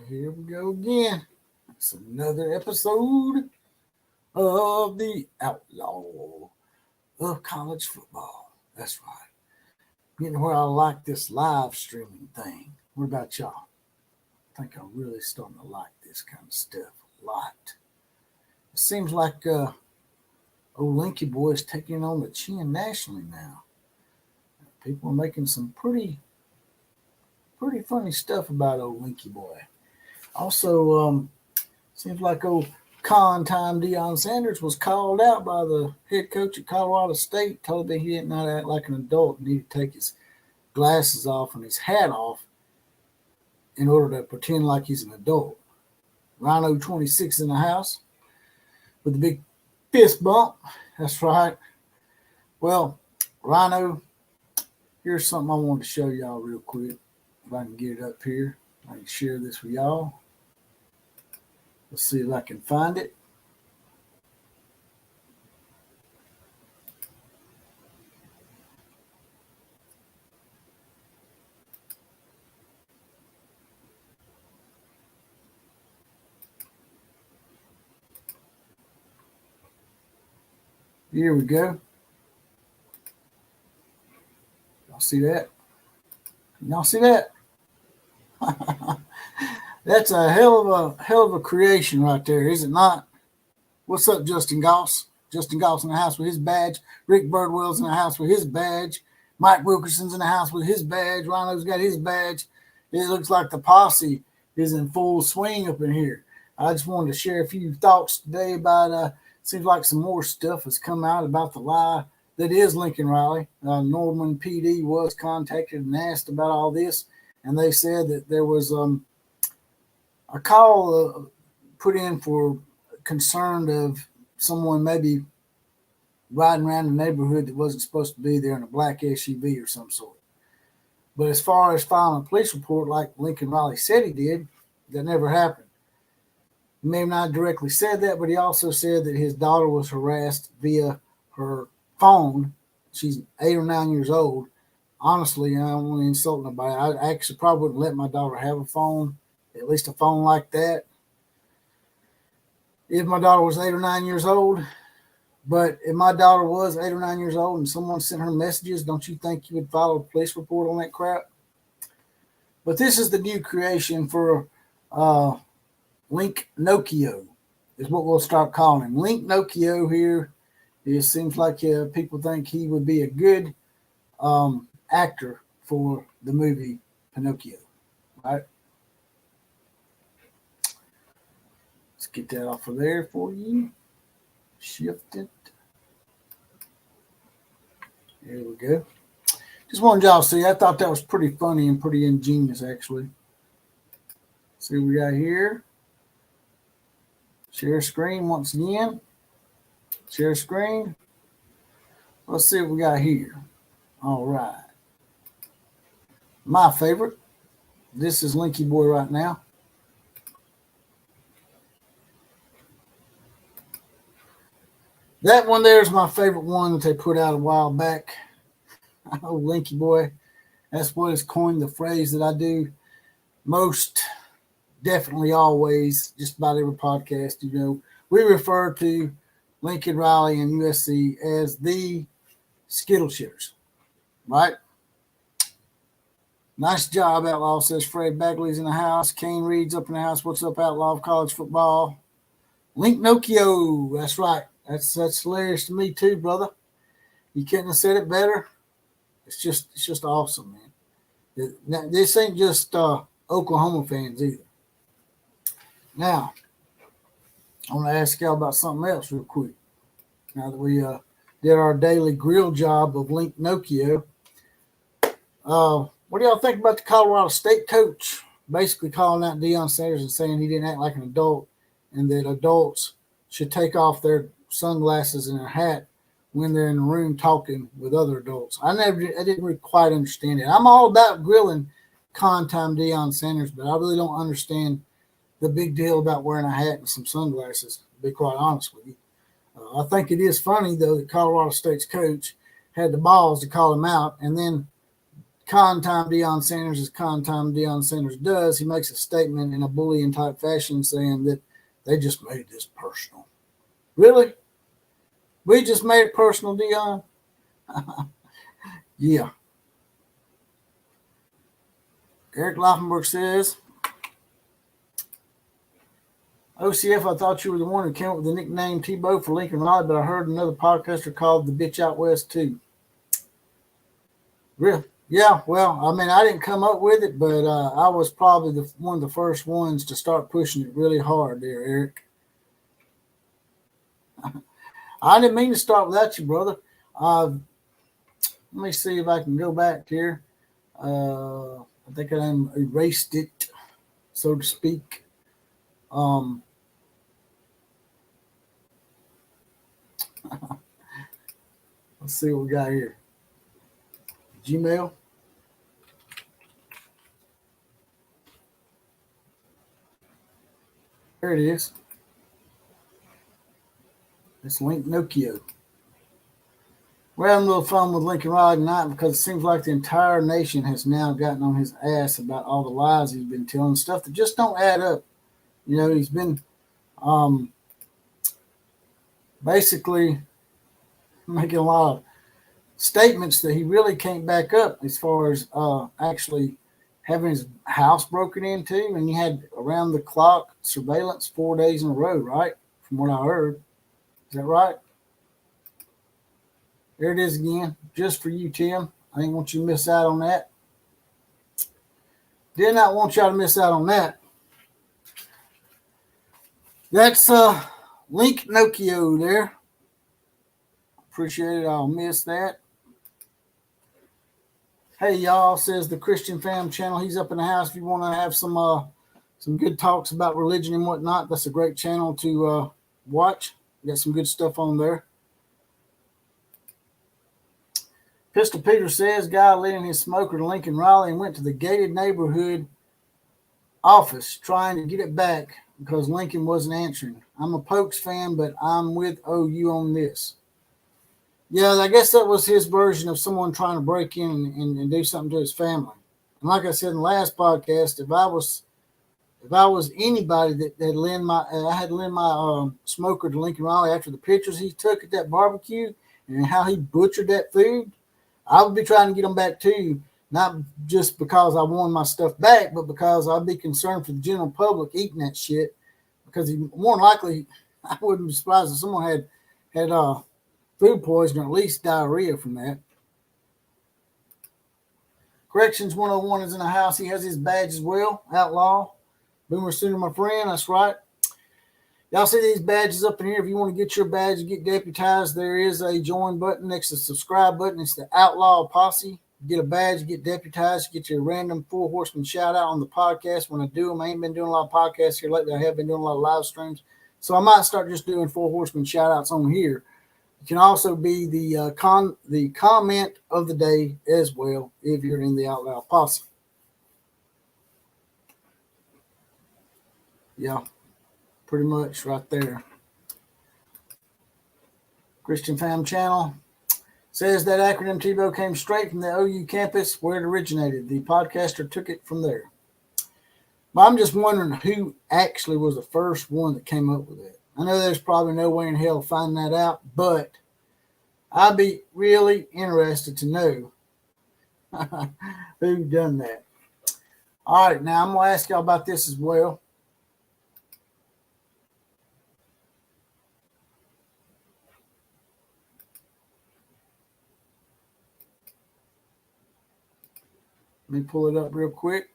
Here we go again. It's another episode of the Outlaw of College Football. That's right. Getting where I like this live streaming thing. What about y'all? I think I'm really starting to like this kind of stuff a lot. It seems like old Linky Boy is taking on the chin nationally now. People are making some pretty funny stuff about old Linky Boy. Also, seems like old con time Deion Sanders was called out by the head coach at Colorado State, told that he did not act like an adult and need to take his glasses off and his hat off in order to pretend like he's an adult. Rhino 26 in the house with the big fist bump. That's right. Well, Rhino, here's something I wanted to show y'all real quick. If I can get it up here, I can share this with y'all. Let's see if I can find it. Here we go. Y'all see that? Y'all see that? That's a hell of a creation right there, is it not? What's up, Justin Goss? Justin Goss in the house with his badge. Rick Birdwell's in the house with his badge. Mike Wilkerson's in the house with his badge. Rhino's got his badge. It looks like the posse is in full swing up in here. I just wanted to share a few thoughts today about seems like some more stuff has come out about the lie that is Lincoln Riley. Norman PD was contacted and asked about all this, and they said that there was a call put in for concern of someone maybe riding around the neighborhood that wasn't supposed to be there in a black SUV or some sort. But as far as filing a police report like Lincoln Riley said he did, that never happened. He may have not directly said that, but he also said that his daughter was harassed via her phone. She's 8 or 9 years old. Honestly, I don't want to insult nobody. I actually probably wouldn't let my daughter have a phone, at least a phone like that, if my daughter was 8 or 9 years old. But if my daughter was 8 or 9 years old and someone sent her messages, don't you think you would file a police report on that crap? But this is the new creation for Link Nokio, is what we'll start calling him. Link Nokio here. It seems like people think he would be a good actor for the movie Pinocchio, right? Let's get that off of there for you. Shift it. There we go. Just wanted y'all to see. I thought that was pretty funny and pretty ingenious, actually. See what we got here. Share screen once again. Share screen. Let's see what we got here. All right. My favorite. This is Linky Boy right now. That one there is my favorite one that they put out a while back. Oh, Linky Boy. That's what has coined the phrase that I do most definitely always, just about every podcast, we refer to Lincoln Riley and USC as the Skittle Shitters, right? Nice job, Outlaw, says Fred Bagley's in the house. Kane Reed's up in the house. What's up, Outlaw of College Football? Link Nokio, that's right. That's hilarious to me too, brother. You couldn't have said it better. It's just awesome, man. This ain't just Oklahoma fans either. Now, I want to ask y'all about something else real quick. Now that we did our daily grill job of Link Nokio, what do y'all think about the Colorado State coach basically calling out Deion Sanders and saying he didn't act like an adult and that adults should take off their sunglasses and their hat when they're in the room talking with other adults? I didn't really quite understand it. I'm all about grilling con time Deion Sanders, but I really don't understand the big deal about wearing a hat and some sunglasses, to be quite honest with you. I think it is funny, though, that Colorado State's coach had the balls to call him out and then con time Deion Sanders as con time Deion Sanders does, he makes a statement in a bullying type fashion saying that they just made this personal. Really? We just made it personal, Deion? Yeah. Eric Laufenberg says, OCF, I thought you were the one who came up with the nickname Tebow for Lincoln Riley, but I heard another podcaster called the bitch out west too. Really? Yeah, well, I mean, I didn't come up with it, but I was probably one of the first ones to start pushing it really hard there, Eric. I didn't mean to start without you, brother. Let me see if I can go back here. I think I erased it, so to speak. Let's see what we got here. Gmail. There it is. It's linked Nokio. We're having a little fun with Lincoln Riley tonight because it seems like the entire nation has now gotten on his ass about all the lies he's been telling, stuff that just don't add up. You know, he's been basically making a lot of statements that he really can't back up as far as actually having his house broken into, and he had around the clock surveillance 4 days in a row, right? From what I heard. Is that right? There it is again, just for you, Tim. I didn't want you to miss out on that. Did not want y'all to miss out on that. That's Link Nokio there. Appreciate it. I'll miss that. Hey, y'all, says the Christian Fam channel. He's up in the house. If you want to have some good talks about religion and whatnot, that's a great channel to watch. Got some good stuff on there. Pistol Peter says, guy leading his smoker to Lincoln Riley and went to the gated neighborhood office trying to get it back because Lincoln wasn't answering. I'm a Pokes fan, but I'm with OU on this. Yeah, I guess that was his version of someone trying to break in and do something to his family. And like I said in the last podcast, if I was anybody that had lent my smoker to Lincoln Riley after the pictures he took at that barbecue and how he butchered that food, I would be trying to get them back too, not just because I wanted my stuff back, but because I'd be concerned for the general public eating that shit. Because more than likely, I wouldn't be surprised if someone had food poisoning or at least diarrhea from that. Corrections 101 is in the house. He has his badge as well. Outlaw. Boomer Sooner, my friend. That's right. Y'all see these badges up in here. If you want to get your badge and get deputized, there is a join button next to the subscribe button. It's the Outlaw Posse. Get a badge, get deputized, get your random Four Horsemen shout out on the podcast when I do them. I ain't been doing a lot of podcasts here lately. I have been doing a lot of live streams. So I might start just doing Four Horsemen shout outs on here. You can also be the comment of the day as well if you're in the Outlaw Posse. Yeah. Pretty much right there. Christian Fam channel says that acronym Tebow came straight from the OU campus where it originated. The podcaster took it from there. But I'm just wondering who actually was the first one that came up with it. I know there's probably no way in hell finding that out, but I'd be really interested to know who done that. All right, now I'm going to ask y'all about this as well. Let me pull it up real quick.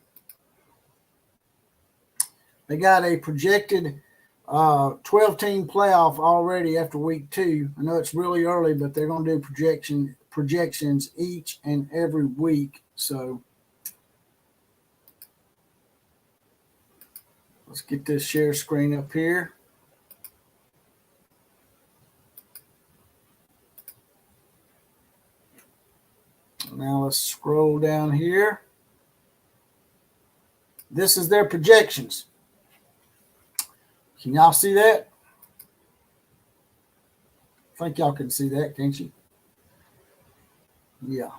They got a projected 12-team playoff already after week 2. I know it's really early, but they're going to do projections each and every week. So let's get this share screen up here. Now let's scroll down here. This is their projections. Can y'all see that? I think y'all can see that, can't you? Yeah.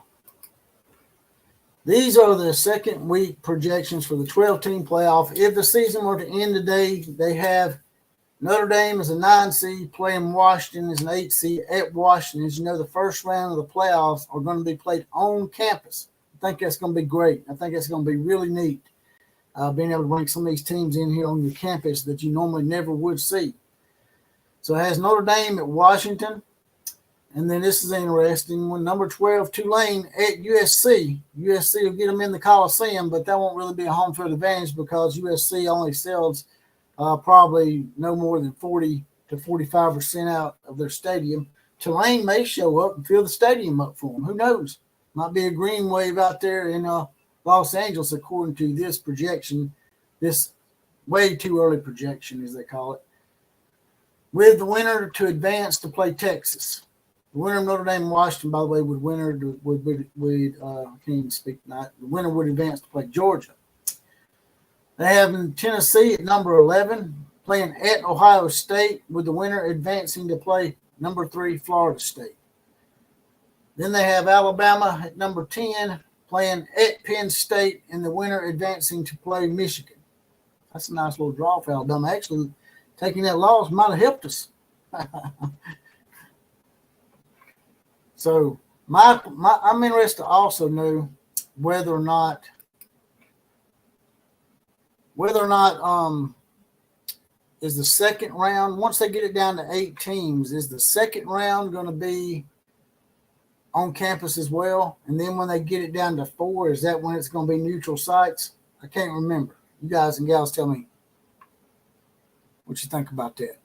These are the second week projections for the 12-team playoff. If the season were to end today, they have Notre Dame as a 9 seed playing Washington as an 8 seed at Washington. As you know, the first round of the playoffs are going to be played on campus. I think that's going to be great. I think that's going to be really neat, being able to bring some of these teams in here on your campus that you normally never would see. So it has Notre Dame at Washington. And then this is interesting. When number 12, Tulane at USC. USC will get them in the Coliseum, but that won't really be a home field advantage because USC only sells probably no more than 40 to 45% out of their stadium. Tulane may show up and fill the stadium up for them. Who knows? Might be a green wave out there in Los Angeles, according to this projection, this way too early projection, as they call it, with the winner to advance to play Texas. The winner of Notre Dame and Washington, by the way, I can't even speak tonight. The winner would advance to play Georgia. They have in Tennessee at number 11, playing at Ohio State, with the winner advancing to play number 3, Florida State. Then they have Alabama at number 10, playing at Penn State, and the winner advancing to play Michigan. That's a nice little draw for Alabama. Actually, taking that loss might have helped us. So I'm interested to also know whether or not is the second round, once they get it down to 8 teams, is the second round going to be on campus as well? And then when they get it down to 4, is that when it's going to be neutral sites? I can't remember. You guys and gals tell me what you think about that.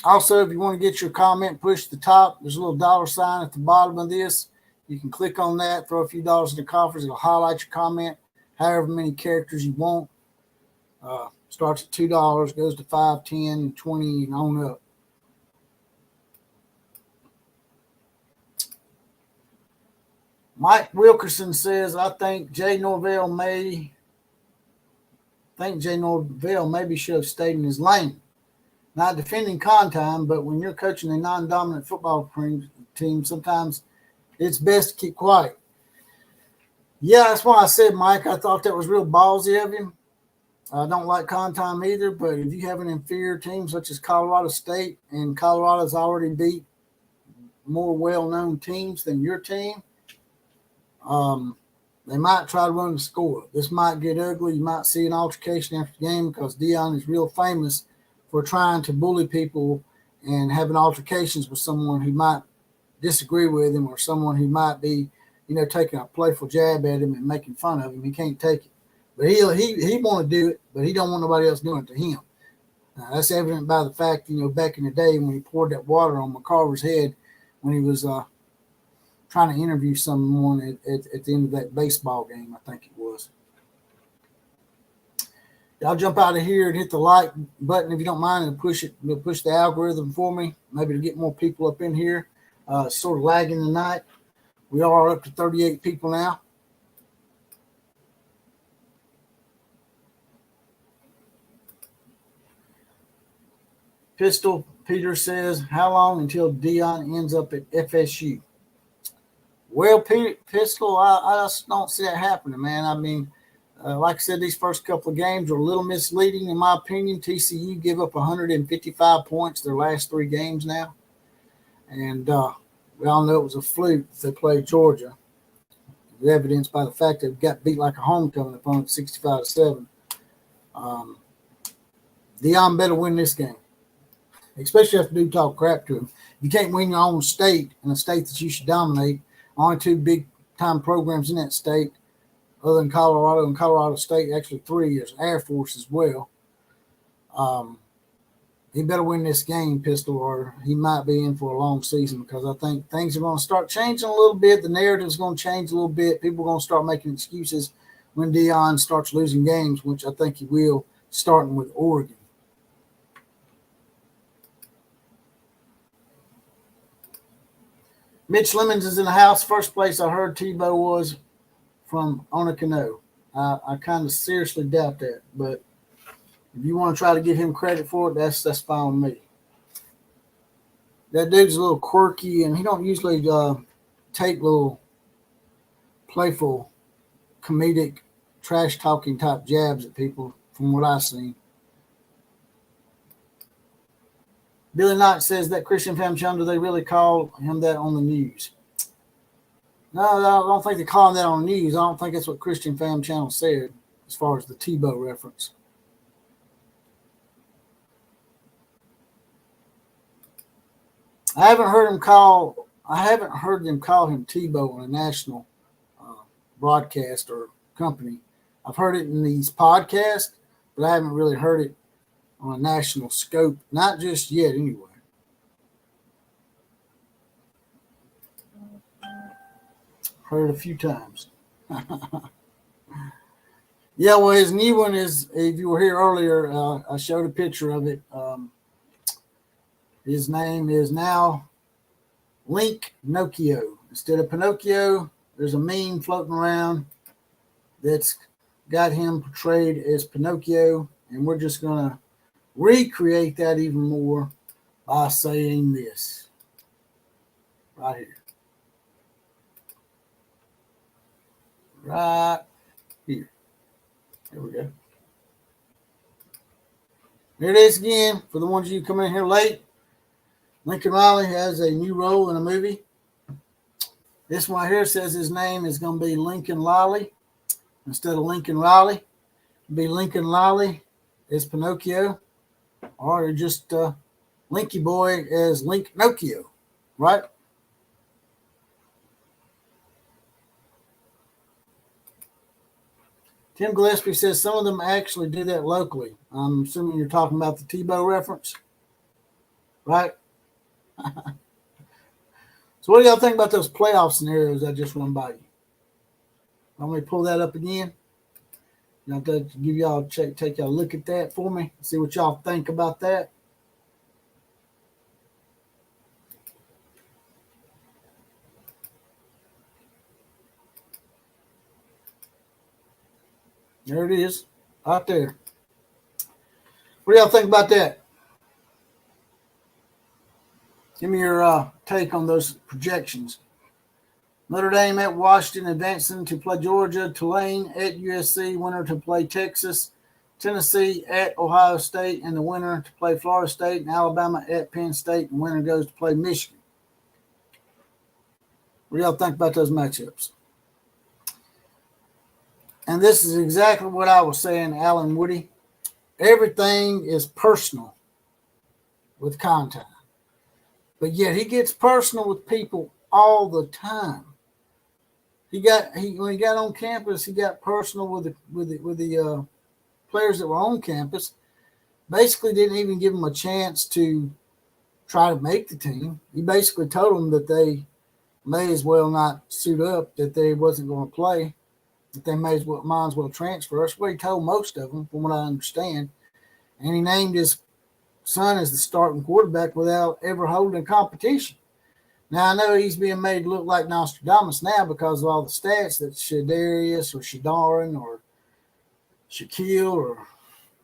Also, if you want to get your comment pushed to the top, there's a little $sign at the bottom of this. You can click on that, throw a few dollars in the coffers. It'll highlight your comment, however many characters you want. Starts at $2, goes to $5, $10, $20, and on up. Mike Wilkerson says, I think Jay Norvell maybe should have stayed in his lane. Not defending con time, but when you're coaching a non-dominant football team, sometimes it's best to keep quiet. Yeah, that's why I said, Mike, I thought that was real ballsy of him. I don't like con time either, but if you have an inferior team such as Colorado State, and Colorado's already beat more well-known teams than your team, they might try to run the score. This might get ugly. You might see an altercation after the game because Deion is real famous for trying to bully people and having altercations with someone who might disagree with him or someone who might be, taking a playful jab at him and making fun of him. He can't take it. But he want to do it, but he don't want nobody else doing it to him. That's evident by the fact, back in the day when he poured that water on McCarver's head when he was trying to interview someone at the end of that baseball game, I think it was. I'll jump out of here and hit the like button if you don't mind, and push the algorithm for me, maybe to get more people up in here. Sort of lagging tonight. We are up to 38 people now. Pistol Peter says, how long until Deion ends up at FSU? Well, Pistol, I just don't see that happening, man. I mean, like I said, these first couple of games are a little misleading, in my opinion. TCU give up 155 points their last 3 games now. And we all know it was a fluke if they played Georgia. It's evidenced by the fact that they got beat like a homecoming opponent, 65-7. Deion better win this game, especially if you talk crap to him. If you can't win your own state, in a state that you should dominate, only 2 big-time programs in that state, other than Colorado and Colorado State, actually 3, is Air Force as well. He better win this game, Pistol, or he might be in for a long season, because I think things are going to start changing a little bit. The narrative's going to change a little bit. People are going to start making excuses when Deion starts losing games, which I think he will, starting with Oregon. Mitch Lemons is in the house. First place I heard Tebow was from Onakano. I kind of seriously doubt that, but if you want to try to give him credit for it, that's fine with me. That dude's a little quirky, and he don't usually take little playful comedic, trash talking type jabs at people, from what I've seen. Billy Knight says that Christian Fam Chum, do they really call him that on the news? No, I don't think they call him that on the news. I don't think that's what Christian Fam Channel said as far as the Tebow reference. I haven't heard them call him Tebow on a national broadcast or company. I've heard it in these podcasts, but I haven't really heard it on a national scope. Not just yet, anyway. Heard it a few times. Yeah, well, his new one is, if you were here earlier, I showed a picture of it. His name is now Link Nokio. Instead of Pinocchio, there's a meme floating around that's got him portrayed as Pinocchio, and we're just going to recreate that even more by saying this right here. Right here. There we go. Here it is again for the ones of you coming in here late. Lincoln Riley has a new role in a movie. This one here says his name is going to be Lincoln Liley instead of Lincoln Riley. It'll be Lincoln Liley as Pinocchio, or just Linky Boy as Link Nokio, right? Tim Gillespie says some of them actually do that locally. I'm assuming you're talking about the Tebow reference, right? So what do y'all think about those playoff scenarios I just run by you? Want me to pull that up again? I'll give y'all take y'all a look at that for me. See what y'all think about that. There it is, out there. What do y'all think about that? Give me your take on those projections. Notre Dame at Washington, advancing to play Georgia. Tulane at USC, winner to play Texas. Tennessee at Ohio State, and the winner to play Florida State. And Alabama at Penn State, and the winner goes to play Michigan. What do y'all think about those matchups? And this is exactly what I was saying, Alan Woody. Everything is personal with contact. But yet he gets personal with people all the time. When he got on campus, he got personal with the players that were on campus. Basically didn't even give them a chance to try to make the team. He basically told them that they may as well not suit up, that they wasn't going to play, that they might as well transfer. That's what he told most of them, from what I understand. And he named his son as the starting quarterback without ever holding a competition. Now, I know he's being made to look like Nostradamus now because of all the stats that Shadarius or Shadarin or Shaquille, or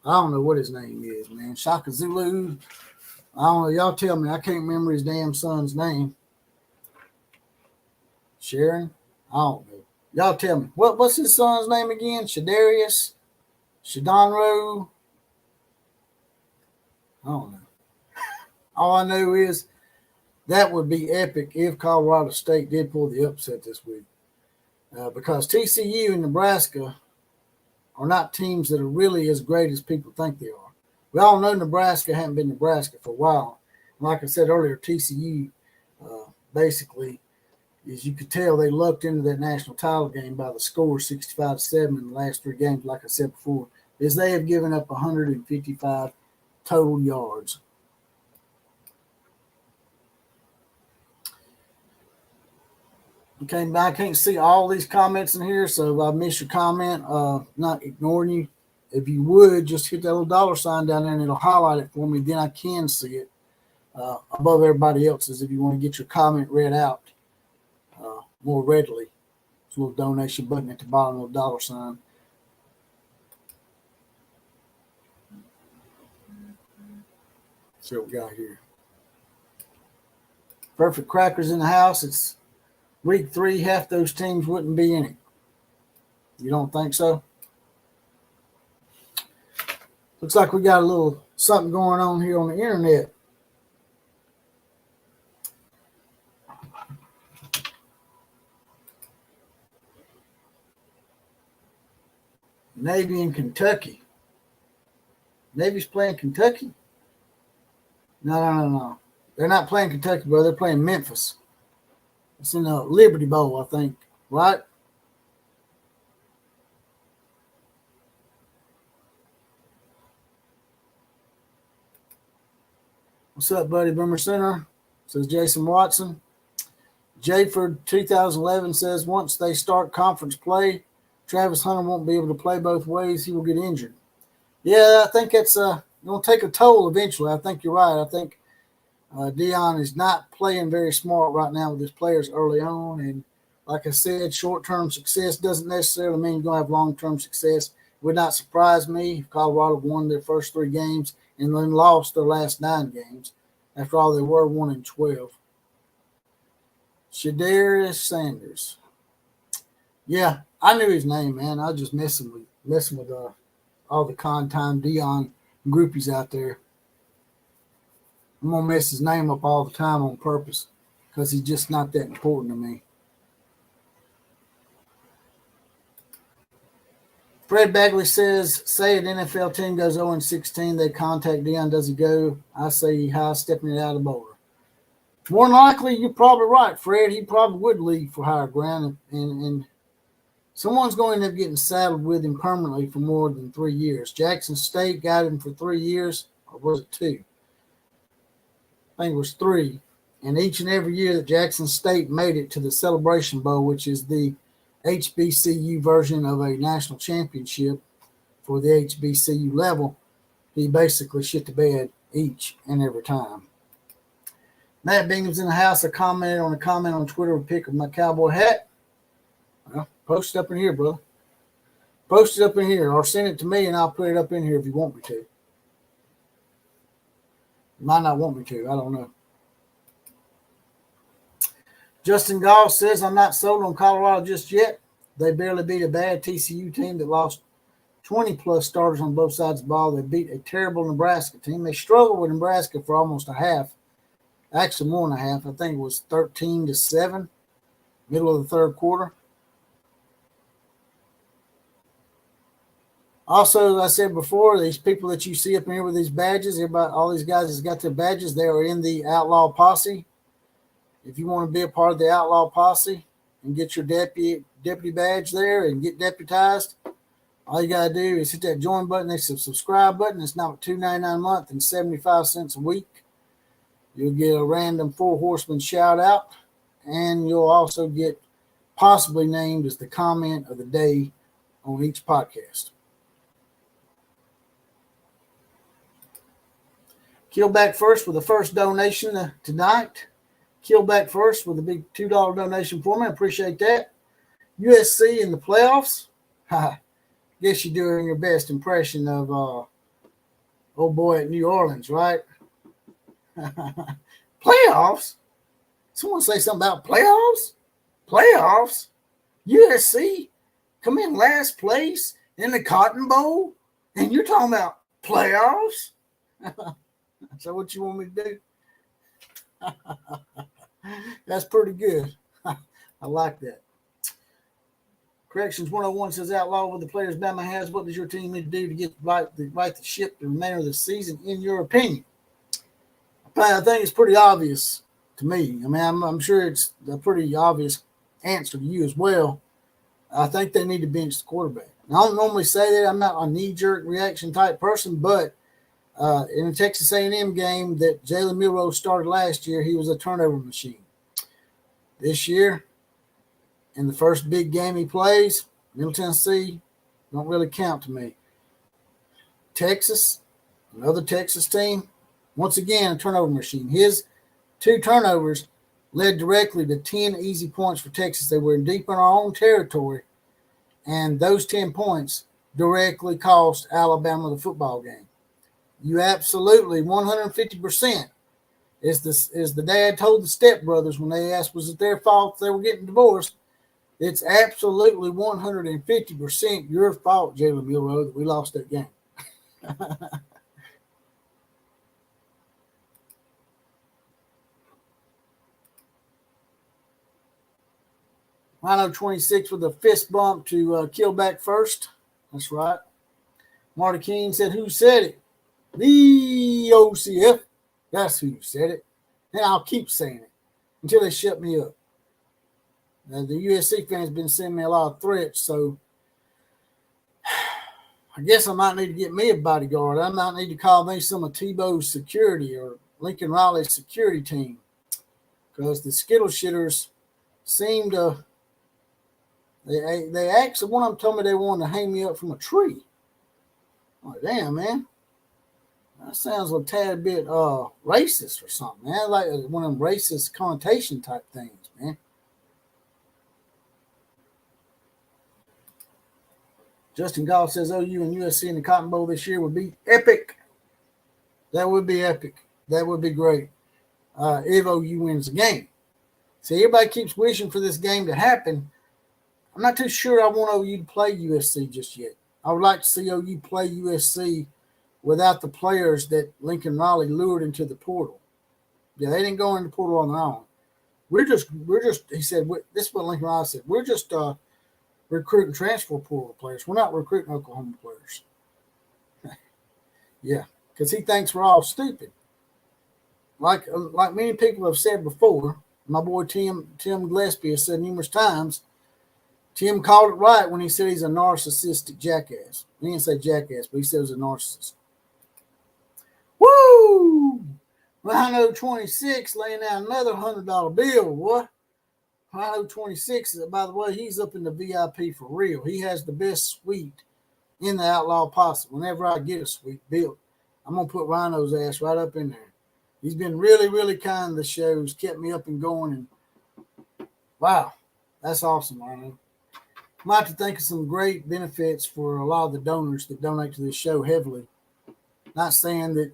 I don't know what his name is, man. Shaka Zulu. I don't know. Y'all tell me. I can't remember his damn son's name. Sharon? I don't know. Y'all tell me. What's his son's name again? Shadarius? Shadonro? I don't know. All I know is that would be epic if Colorado State did pull the upset this week. Because TCU and Nebraska are not teams that are really as great as people think they are. We all know Nebraska hadn't been Nebraska for a while. Like I said earlier, TCU basically, as you could tell, they lucked into that national title game by the score 65-7 in the last three games, like I said before, is they have given up 155 total yards. Okay, I can't see all these comments in here, so if I miss your comment, not ignoring you. If you would, just hit that little $sign down there and it'll highlight it for me. Then I can see it above everybody else's if you want to get your comment read out more readily. There's a little donation button at the bottom of the $sign. See what we got here. Perfect Crackers in the house. It's week 3. Half those teams wouldn't be in it. You don't think so? Looks like we got a little something going on here on the internet. Navy in Kentucky. Navy's playing Kentucky? No. They're not playing Kentucky, bro. They're playing Memphis. It's in the Liberty Bowl, I think, right? What's up, buddy? Boomer Center, says Jason Watson. Jayford 2011 says once they start conference play, Travis Hunter won't be able to play both ways. He will get injured. Yeah, I think it's going to take a toll eventually. I think you're right. I think Deion is not playing very smart right now with his players early on. And like I said, short-term success doesn't necessarily mean you're going to have long-term success. It would not surprise me if Colorado won their first 3 games and then lost their last 9 games. After all, they were 1-12. Deion Sanders. Yeah, I knew his name, man. I was just messing with all the con-time Deion groupies out there. I'm going to mess his name up all the time on purpose because he's just not that important to me. Fred Bagley says, say an NFL team goes 0-16, they contact Deion. Does he go? I say high stepping it out of the boulder. More than likely, you're probably right, Fred. He probably would leave for higher ground, and someone's going to end up getting saddled with him permanently for more than 3 years. Jackson State got him for 3 years, or was it 2? I think it was 3. And each and every year that Jackson State made it to the Celebration Bowl, which is the HBCU version of a national championship for the HBCU level, he basically shit the bed each and every time. Matt Bingham's in the house. I commented on a comment on Twitter with a pic of my cowboy hat. Well, post it up in here, brother. Post it up in here or send it to me and I'll put it up in here if you want me to. You might not want me to. I don't know. Justin Gall says, I'm not sold on Colorado just yet. They barely beat a bad TCU team that lost 20-plus starters on both sides of the ball. They beat a terrible Nebraska team. They struggled with Nebraska for almost a half. Actually, more than a half. I think it was 13-7, middle of the third quarter. Also, as I said before, these people that you see up in here with these badges, everybody, all these guys that's got their badges, they are in the Outlaw Posse. If you want to be a part of the Outlaw Posse and get your deputy badge there and get deputized, all you got to do is hit that join button. There's a subscribe button. It's now $2.99 a month and 75 cents a week. You'll get a random 4 Horsemen shout out, and you'll also get possibly named as the comment of the day on each podcast. Killback first with the first donation tonight. Killback first with a big $2 donation for me. I appreciate that. USC in the playoffs. Guess you're doing your best impression of old boy at New Orleans, right? Playoffs? Someone say something about playoffs? Playoffs? USC come in last place in the Cotton Bowl, and you're talking about playoffs? So what you want me to do? That's pretty good. I like that. Corrections 101 says, Outlaw with the players Bama has. What does your team need to do to get right the ship the remainder of the season, in your opinion? I think it's pretty obvious to me. I mean, I'm sure it's a pretty obvious answer to you as well. I think they need to bench the quarterback. Now, I don't normally say that. I'm not a knee-jerk reaction type person, but in the Texas A&M game that Jalen Milroe started last year, he was a turnover machine. This year, in the first big game he plays, Middle Tennessee, don't really count to me. Texas, another Texas team, once again, a turnover machine. His 2 turnovers led directly to 10 easy points for Texas. They were deep in our own territory, and those 10 points directly cost Alabama the football game. You absolutely 150%. As the dad told the stepbrothers when they asked was it their fault they were getting divorced, It's absolutely 150% your fault, Jalen Milroe, that we lost that game. Rhino 26 with a fist bump to kill back first. That's right. Marty King said, "Who said it? The OCF. That's who said it." And I'll keep saying it until they shut me up. Now, the USC fans been sending me a lot of threats, so I guess I might need to get me a bodyguard. I might need to call me some of Tebow's security or Lincoln Riley's security team, because the Skittle shitters seem to. They actually, one of them told me they wanted to hang me up from a tree. Oh, damn, man. That sounds a tad bit racist or something, man. Like one of them racist connotation type things, man. Justin Goff says OU and USC in the Cotton Bowl this year would be epic. That would be epic. That would be great if OU wins the game. See, everybody keeps wishing for this game to happen. I'm not too sure I want OU to play USC just yet. I would like to see OU play USC without the players that Lincoln Riley lured into the portal. Yeah, they didn't go in the portal on their own. We're just. He said, this is what Lincoln Riley said. We're just recruiting transfer portal players. We're not recruiting Oklahoma players. Yeah, because he thinks we're all stupid. Like many people have said before, my boy Tim Gillespie has said numerous times, Tim called it right when he said he's a narcissistic jackass. He didn't say jackass, but he said he's a narcissist. Woo! Rhino 26 laying out another $100 bill. What? Rhino 26, by the way, he's up in the VIP for real. He has the best suite in the Outlaw Posse. Whenever I get a suite built, I'm going to put Rhino's ass right up in there. He's been really, really kind to the shows, kept me up and going. And wow, that's awesome, Rhino. I might have to think of some great benefits for a lot of the donors that donate to this show heavily. Not saying that,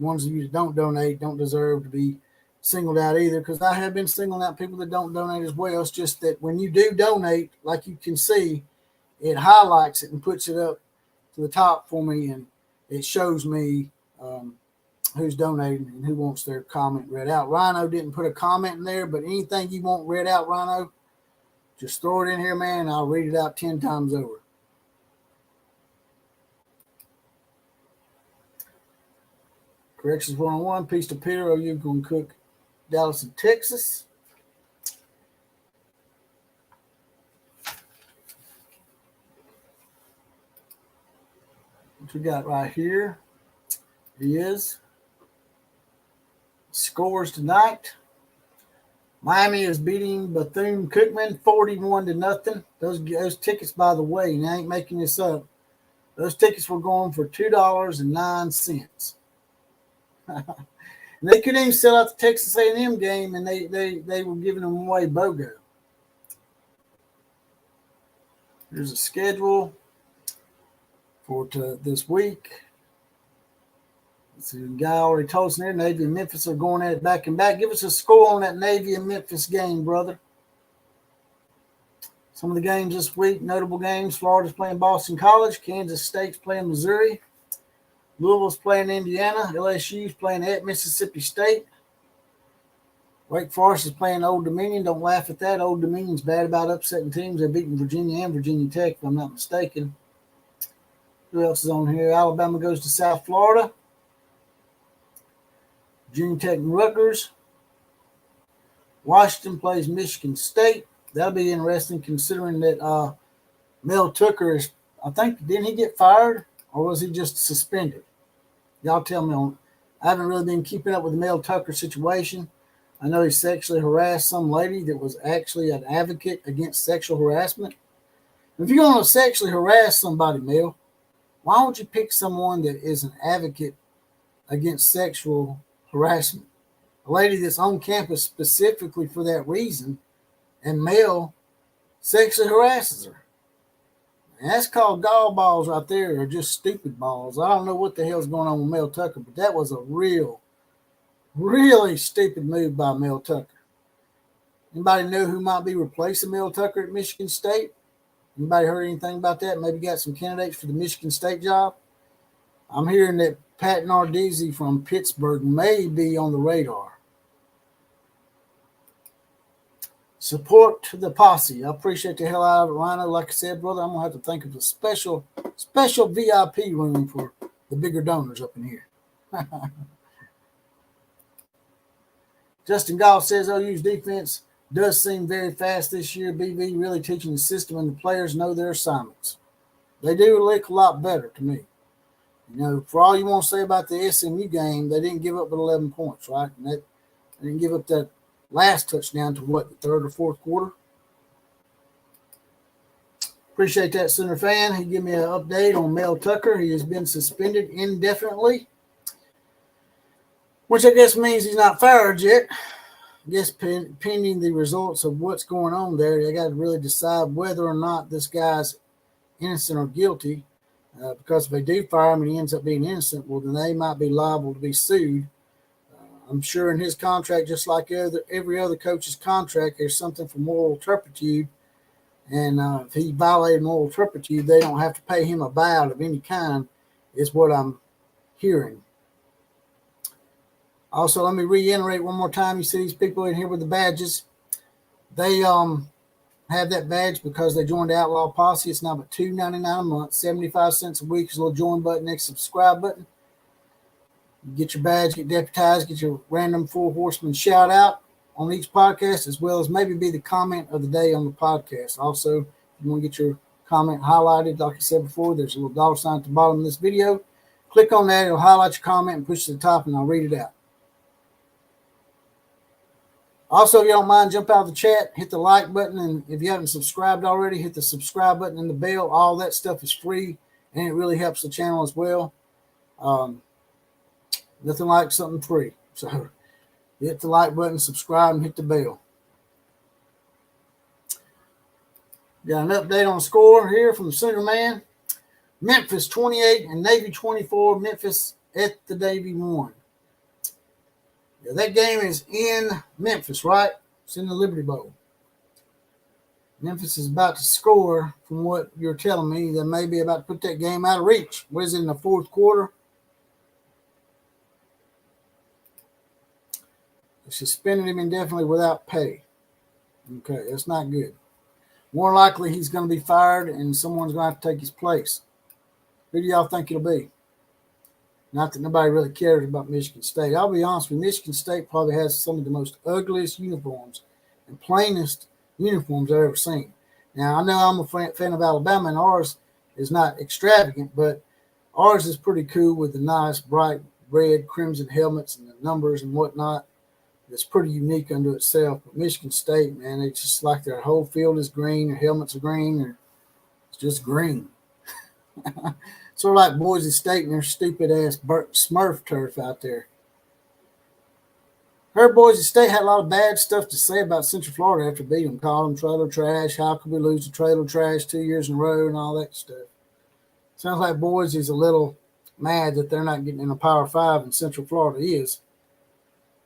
ones of you that don't donate don't deserve to be singled out either, because I have been singling out people that don't donate as well. It's just that when you do donate, like you can see, it highlights it and puts it up to the top for me, and it shows me who's donating and who wants their comment read out. Rhino didn't put a comment in there, but anything you want read out, Rhino, just throw it in here, man, and I'll read it out 10 times over. Corrections 101, peace to Peter. OU going to cook Dallas and Texas. What we got right here is scores tonight. Miami is beating Bethune-Cookman 41-0. Those tickets, by the way, and I ain't making this up, those tickets were going for $2.09. And they couldn't even sell out the Texas A&M game, and they were giving them away BOGO. Here's a schedule for this week. So the guy already told us there, Navy and Memphis are going at it back and back. Give us a score on that Navy and Memphis game, brother. Some of the games this week, notable games. Florida's playing Boston College. Kansas State's playing Missouri. Louisville's playing Indiana. LSU's playing at Mississippi State. Wake Forest is playing Old Dominion. Don't laugh at that. Old Dominion's bad about upsetting teams. They're beating Virginia and Virginia Tech, if I'm not mistaken. Who else is on here? Alabama goes to South Florida. Virginia Tech and Rutgers. Washington plays Michigan State. That'll be interesting considering that Mel Tucker is, I think, didn't he get fired or was he just suspended? Y'all tell me on. I haven't really been keeping up with the Mel Tucker situation. I know he sexually harassed some lady that was actually an advocate against sexual harassment. If you're going to sexually harass somebody, Mel, why don't you pick someone that is an advocate against sexual harassment? A lady that's on campus specifically for that reason, and Mel sexually harasses her. And that's called gall balls right there, or just stupid balls. I don't know what the hell's going on with Mel Tucker, but that was a really stupid move by Mel Tucker. Anybody know who might be replacing Mel Tucker at Michigan State? Anybody heard anything about that? Maybe got some candidates for the Michigan State job? I'm hearing that Pat Nardizzi from Pittsburgh may be on the radar. Support the posse. I appreciate the hell out of it, Rhino. Like I said, brother, I'm going to have to think of a special VIP room for the bigger donors up in here. Justin Goff says OU's defense does seem very fast this year. BV really teaching the system and the players know their assignments. They do look a lot better to me. You know, for all you want to say about the SMU game, they didn't give up but 11 points, right? And they didn't give up that last touchdown to what, the third or fourth quarter? Appreciate that, Center Fan. He gave me an update on Mel Tucker. He has been suspended indefinitely, which I guess means he's not fired yet. I guess pending the results of what's going on there, they got to really decide whether or not this guy's innocent or guilty. Because if they do fire him and he ends up being innocent, well, then they might be liable to be sued. I'm sure in his contract, just like every other coach's contract, there's something for moral turpitude. And if he violated moral turpitude, they don't have to pay him a buyout of any kind, is what I'm hearing. Also, let me reiterate one more time. You see these people in here with the badges. They have that badge because they joined the Outlaw Posse. It's now about $2.99 a month, 75 cents a week. There's a little join button next to the subscribe button. You get your badge, get deputized, get your random Four Horsemen shout out on each podcast, as well as maybe be the comment of the day on the podcast. Also, if you want to get your comment highlighted, like I said before, there's a little dollar sign at the bottom of this video. Click on that. It'll highlight your comment and push to the top, and I'll read it out. Also, if you don't mind, jump out of the chat, hit the like button, and if you haven't subscribed already, hit the subscribe button and the bell. All that stuff is free, and it really helps the channel as well. Nothing like something free. So hit the like button, subscribe, and hit the bell. Got an update on the score here from the Center Man. Memphis 28 and Navy 24. Memphis at the Navy 1. Yeah, that game is in Memphis, right? It's in the Liberty Bowl. Memphis is about to score, from what you're telling me. They may be about to put that game out of reach. What is it, in the fourth quarter? They suspended him indefinitely without pay. Okay, that's not good. More likely he's going to be fired and someone's going to have to take his place. Who do y'all think it'll be? Not that nobody really cares about Michigan State. I'll be honest with you, Michigan State probably has some of the most ugliest uniforms and plainest uniforms I've ever seen. Now, I know I'm a fan of Alabama, and ours is not extravagant, but ours is pretty cool with the nice, bright red, crimson helmets and the numbers and whatnot. It's pretty unique unto itself. But Michigan State, man, it's just like their whole field is green, their helmets are green, or it's just green. Sort of like Boise State and their stupid-ass Smurf turf out there. Heard Boise State had a lot of bad stuff to say about Central Florida after beating them. Called them trailer trash. How could we lose to trailer trash 2 years in a row and all that stuff? Sounds like Boise's a little mad that they're not getting in a Power 5 and Central Florida is.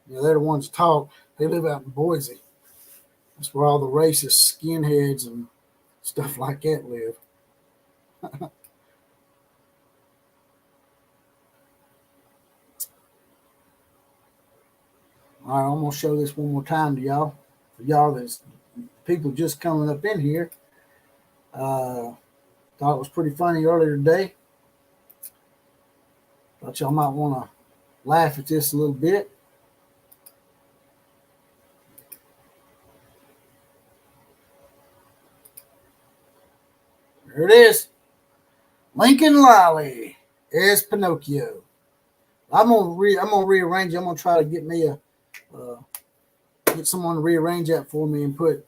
You know, they're the ones that talk. They live out in Boise. That's where all the racist skinheads and stuff like that live. All right, I'm going to show this one more time to y'all. For y'all that's people just coming up in here. Thought it was pretty funny earlier today. Thought y'all might want to laugh at this a little bit. There it is. Lincoln Lilly as Pinocchio. I'm gonna rearrange it. I'm gonna try to get me get someone to rearrange that for me and put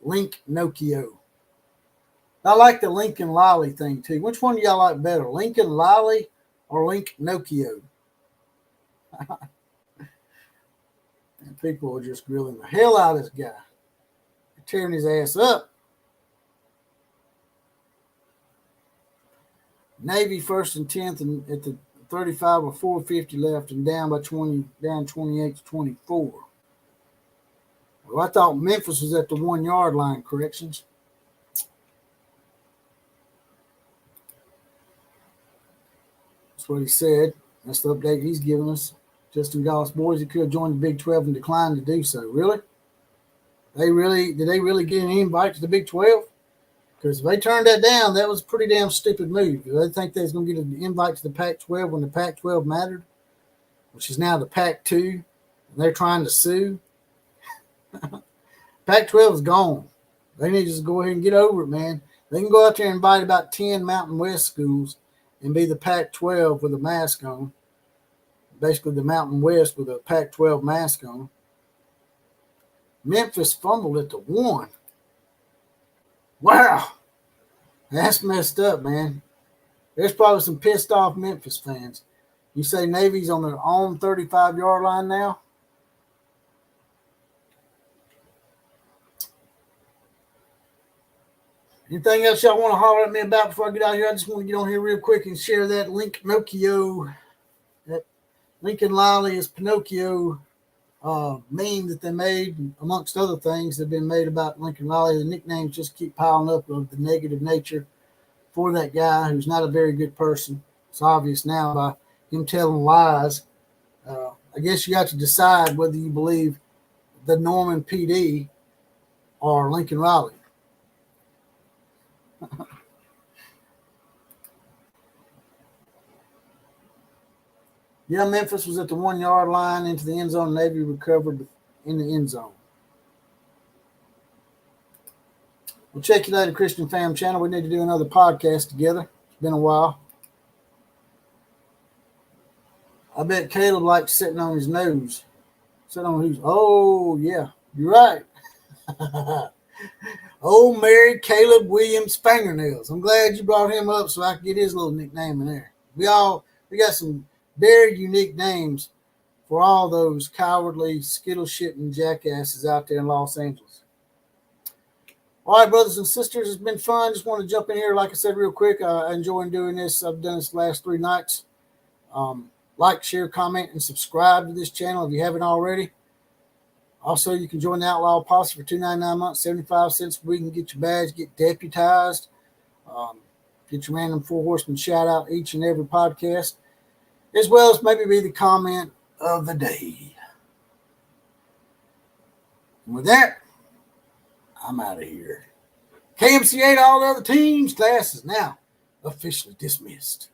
Link Nokio. I like the Lincoln Lilly thing too. Which one do y'all like better, Lincoln Lilly or Link Nokio? And people are just grilling the hell out of this guy. They're tearing his ass up. Navy 1st and 10th and at the 35 or 450 left and down by 20, down 28 to 24. Well, I thought Memphis was at the 1 yard line. Corrections. That's what he said. That's the update he's giving us. Justin Goss, boys, he could have joined the Big 12 and declined to do so. Really? Did they really get an invite to the Big 12? Because if they turned that down, that was a pretty damn stupid move. They think they was going to get an invite to the Pac-12 when the Pac-12 mattered, which is now the Pac-2, and they're trying to sue. Pac-12 is gone. They need to just go ahead and get over it, man. They can go out there and invite about 10 Mountain West schools and be the Pac-12 with a mask on. Basically, the Mountain West with a Pac-12 mask on. Memphis fumbled at the 1. Wow. That's messed up, man. There's probably some pissed off Memphis fans. You say Navy's on their own 35-yard line now? Anything else y'all want to holler at me about before I get out here? I just want to get on here real quick and share that Nokio, that Lincoln Riley is Pinocchio meme that they made, amongst other things that have been made about Lincoln Riley. The nicknames just keep piling up of the negative nature for that guy who's not a very good person. It's obvious now by him telling lies. I guess you got to decide whether you believe the Norman PD or Lincoln Riley. Yeah, Memphis was at the 1 yard line into the end zone. Navy recovered in the end zone. We'll check you later, Christian Fam channel. We need to do another podcast together. It's been a while. I bet Caleb likes sitting on his nose. Sitting on who's? Oh, yeah, you're right. Old Mary Caleb Williams fingernails. I'm glad you brought him up so I could get his little nickname in there. We got some very unique names for all those cowardly, skittle-shitting jackasses out there in Los Angeles. All right, brothers and sisters, it's been fun. Just want to jump in here, like I said, real quick. I enjoy doing this. I've done this the last 3 nights. Like, share, comment, and subscribe to this channel if you haven't already. Also, you can join the Outlaw Posse for $2.99 a month, 75 cents a week, and get your badge, get deputized, get your random 4 horseman shout out each and every podcast, as well as maybe be the comment of the day. And with that, I'm out of here. KMCA to all the other teams, class is now officially dismissed.